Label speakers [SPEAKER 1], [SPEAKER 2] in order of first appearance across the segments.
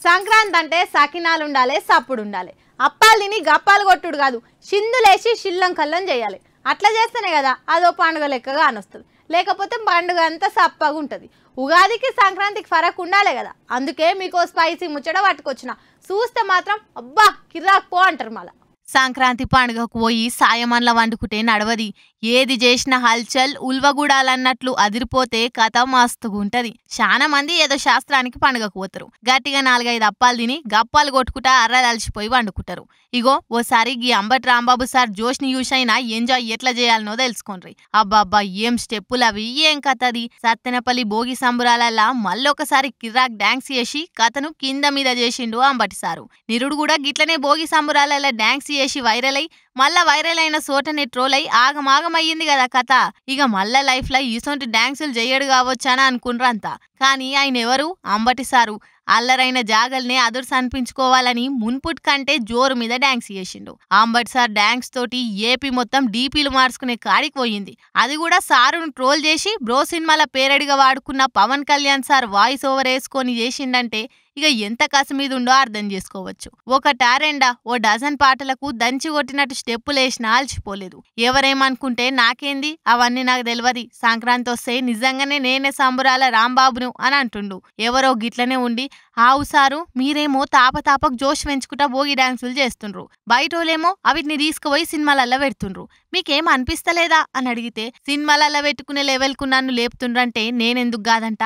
[SPEAKER 1] సంక్రాంతి అంటే సకినాలు ఉండాలి, సప్పుడు ఉండాలి. అప్పాలు తిని గప్పాలు కొట్టుడు కాదు, చిందులేసి షిల్లం కల్లం చేయాలి. అట్లా చేస్తేనే కదా అదో పండుగ లెక్కగా అనొస్తుంది. లేకపోతే పండుగ అంతా సప్పగా ఉంటుంది. ఉగాదికి సంక్రాంతికి ఫరక్ ఉండాలి కదా. అందుకే మీకు స్పైసీ ముచ్చట పట్టుకొచ్చిన. చూస్తే మాత్రం అబ్బా కిర్రాక్ పో అంటారు. మళ్ళా సంక్రాంతి పండుగకు పోయి సాయమన్ల వండుకుంటే నడవది. ఏది చేసినా హల్చల్ ఉల్వగూడాలన్నట్లు అదిరిపోతే కథ మస్తుగుంటది. చాలా మంది ఏదో శాస్త్రానికి పండుగకు పోతారు. గట్టిగా 4-5 అప్పాలు తిని గప్పాలు కొట్టుకుంటా అర్రలు అలసిపోయి వండుకుంటారు. ఇగో ఓసారి గీ అంబటి రాంబాబు సార్ జోష్ని యూస్ అయినా ఎంజాయ్ ఎట్లా చేయాలనో తెలుసుకోండి. అబ్బాబ్బా ఏం స్టెప్పులు అవి, ఏం కథది. సత్తెనపల్లి భోగి సంబురాలల్లా మళ్ళొకసారి కిర్రాక్ డాన్స్ చేసి కథను కింద మీద చేసిండు అంబటి సారు. నిరుడు కూడా గిట్లనే భోగి సంబురాలల్లా డాన్స్ చేసి వైరల్ అయి మళ్ళా వైరల్ అయిన సోటనే ట్రోల్ అయి ఆగమాగమయ్యింది కదా కథ. ఇక మళ్ళా లైఫ్ లో ఈసొంటి డాన్సులు చేయడు కావచ్చానా అనుకున్రంతా. కానీ ఆయన ఎవరు? అంబటి సారు. అల్లరైన జాగల్నే అదుర్స్ అనిపించుకోవాలని మున్పుట్ కంటే జోరు మీద డాన్స్ చేసిండు. అంబటి సార్ డాన్స్ తోటి ఏపీ మొత్తం డీపీలు మార్చుకునే కాడికి పోయింది. అది కూడా సారును ట్రోల్ చేసి బ్రో సినిమాల పేరడిగా వాడుకున్న Pawan Kalyan sir voice over వేసుకొని చేసిండంటే ఇక ఎంత కసి మీద ఉందో అర్థం చేసుకోవచ్చు. ఒకటారెండా ఓ డజన్ పాటలకు దంచి కొట్టినట్టు స్టెప్పులేసినా అలసిపోలేదు. ఎవరేమనుకుంటే నాకేంది, అవన్నీ నాకు తెలియదు. సంక్రాంతి వస్తే నిజంగానే నేనే సంబురాల రాంబాబును అని అంటుండు. ఎవరో గిట్లనే ఉండి ఆవు సారు మీరేమో తాపకు జోష్ పెంచుకుంటా భోగి డాన్సులు చేస్తుండ్రు, బయటోలేమో అవిటిని తీసుకుపోయి సినిమాలల్లో పెడుతుండ్రు, మీకేం అనిపిస్తలేదా అని అడిగితే సినిమాలల్లో పెట్టుకునే లెవెల్కు నన్ను లేపుతుండ్రంటే నేనెందుకు కాదంట,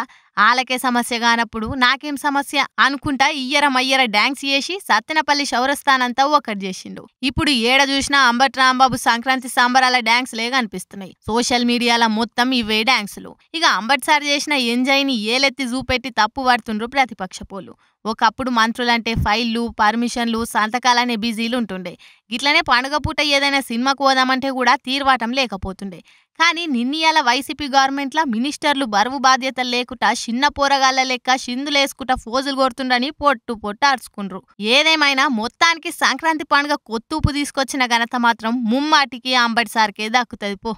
[SPEAKER 1] ఆలకే సమస్య కానప్పుడు నాకేం సమస్య అనుకుంటా ఇయ్యర డాన్స్ చేసి సత్తెనపల్లి చౌరస్తానంతా ఒకటి చేసిండు. ఇప్పుడు ఏడ చూసినా అంబటి రాంబాబు సంక్రాంతి సంబరాల డాన్స్లే కనిపిస్తున్నాయి. సోషల్ మీడియాలో మొత్తం ఇవే డాన్సులు. ఇక అంబటి సార్ చేసిన ఎంజాయ్ ని ఏలెత్తి చూపెట్టి తప్పు పడుతుండ్రు ప్రతిపక్ష పోలు. ఒకప్పుడు మంత్రులంటే ఫైళ్లు, పర్మిషన్లు, సంతకాలనే బిజీలు ఉంటుండే. గిట్లనే పండుగ పూట ఏదైనా సినిమాకు పోదామంటే కూడా తీర్వాటం లేకపోతుండే. కానీ నిన్నీయాల వైసీపీ గవర్నమెంట్ల మినిస్టర్లు బరువు బాధ్యతలు లేకుండా చిన్న పోరగాళ్ల లెక్క సిందులేసుకుంటా ఫోజులు కొడుతుండని పొట్టు అరుచుకుండ్రు. ఏదేమైనా మొత్తానికి సంక్రాంతి పండుగ కొత్తూపు తీసుకొచ్చిన ఘనత మాత్రం ముమ్మాటికి అంబటి సార్కే దక్కుతుంది పో.